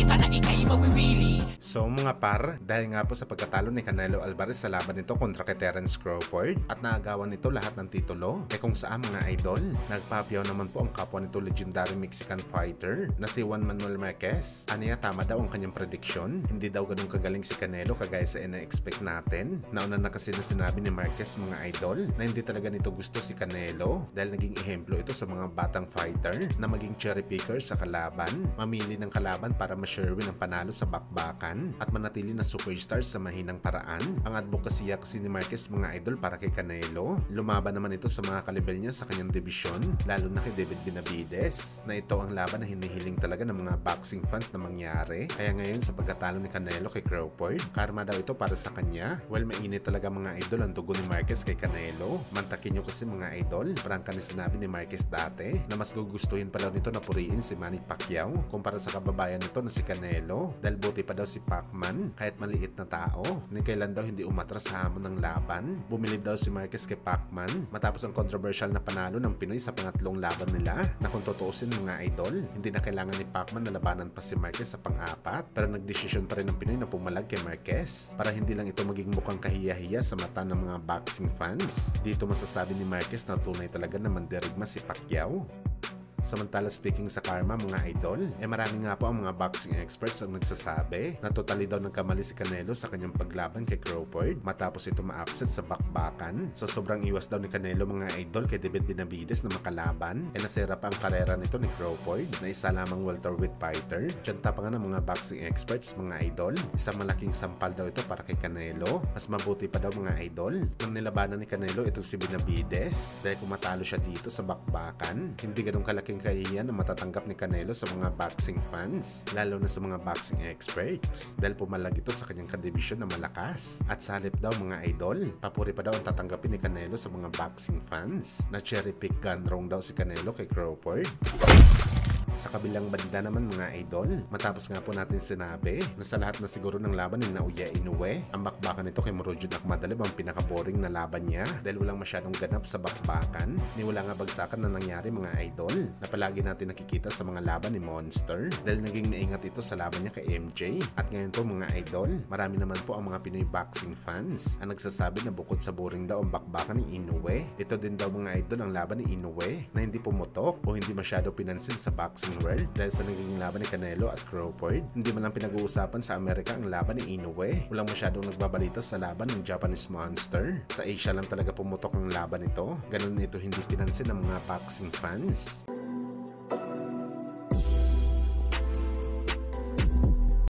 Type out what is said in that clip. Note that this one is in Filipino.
ka na ikay mawiwili. So mga par, dahil nga po sa pagkatalo ni Canelo Alvarez sa laban nito kontra kay Terence Crawford at naagawan nito lahat ng titulo, kung saan mga idol, nagpapiyaw naman po ang kapwa nito legendary Mexican fighter na si Juan Manuel Marquez. Aniya tama daw ang kanyang prediction, hindi daw ganun kagaling si Canelo kagaya sa ina-expect natin. Nauna na kasi na sinabi ni Marquez mga idol na hindi talaga nito gusto si Canelo dahil naging ehemplo ito sa mga batang fighter na maging cherry picker sa kalaban, mamili ng kalaban para ma-sherwin ang panalo sa bakbakan at manatili na superstar sa mahinang paraan. Ang advokasya kasi ni Marquez mga idol para kay Canelo, lumaban naman ito sa mga kalibel niya sa kanyang dibisyon, lalo na kay David Benavidez, na ito ang laban na hinihiling talaga ng mga boxing fans na mangyari. Kaya ngayon sa pagkatalo ni Canelo kay Crawford, karma daw ito para sa kanya. Well, mainit talaga mga idol ang dugo ni Marquez kay Canelo. Mantakin nyo kasi mga idol, prangka ni sinabi ni Marquez dati na mas gugustuhin pa daw nito na puriin si Manny Pacquiao kumpara sa kababayan nito na si Canelo, dahil buti pa daw si Pacman kahit maliit na tao, ni kailan daw hindi umatras sa hamon ng laban. Bumilib daw si Marquez kay Pacman matapos ang controversial na panalo ng Pinoy sa pangatlong laban nila, na kung tutuusin mga idol, hindi na kailangan ni Pacman na labanan pa si Marquez sa pang-apat, pero nagdesisyon pa rin ng Pinoy na pumalag kay Marquez para hindi lang ito maging mukhang kahiya-hiya sa mata ng mga boxing fans. Dito masasabi ni Marquez na tunay talaga na mandirigma si Pacquiao. Samantala speaking sa karma mga idol, marami nga po ang mga boxing experts ang nagsasabi na totally daw nagkamali si Canelo sa kanyang paglaban kay Crawford matapos ito ma-upset sa bakbakan. Sa sobrang iwas daw ni Canelo mga idol kay David Benavidez na makalaban, nasira pa ang karera nito ni Crawford na isa lamang welterweight fighter. Tiyanta pa nga ng mga boxing experts mga idol, isang malaking sampal daw ito para kay Canelo. Mas mabuti pa daw mga idol nang nilabanan ni Canelo itong si Benavidez, dahil kung matalo siya dito sa bakbakan, hindi ganun kalaking kahihiyan na matatanggap ni Canelo sa mga boxing fans, lalo na sa mga boxing experts, dahil pumalag ito sa kanyang kadibisyon na malakas. At sa halip daw mga idol, papuri pa daw ang tatanggapin ni Canelo sa mga boxing fans, na cherry pick gun wrong daw si Canelo kay Crawford. Sa kabilang banda naman mga idol, matapos nga po natin sinabi na sa lahat na siguro ng laban ni Naoya Inoue, ang bakbakan nito kay Morojun Akhmadalib ang pinaka-boring na laban niya dahil walang masyadong ganap sa bakbakan, ni wala nga bagsakan na nangyari mga idol na palagi natin nakikita sa mga laban ni Monster, dahil naging naingat ito sa laban niya kay MJ. At ngayon po mga idol, marami naman po ang mga Pinoy boxing fans ang nagsasabi na bukod sa boring daw ang bakbakan ni Inoue, ito din daw mga idol ang laban ni Inoue na hindi pumutok o hindi masyado pinansin sa boxing world dahil sa naging laban ni Canelo at Crawford. Hindi man lang pinag-uusapan sa Amerika ang laban ni Inoue. Walang masyadong nagbabalita sa laban ng Japanese Monster. Sa Asia lang talaga pumutok ang laban nito. Ganun ito hindi pinansin ng mga boxing fans.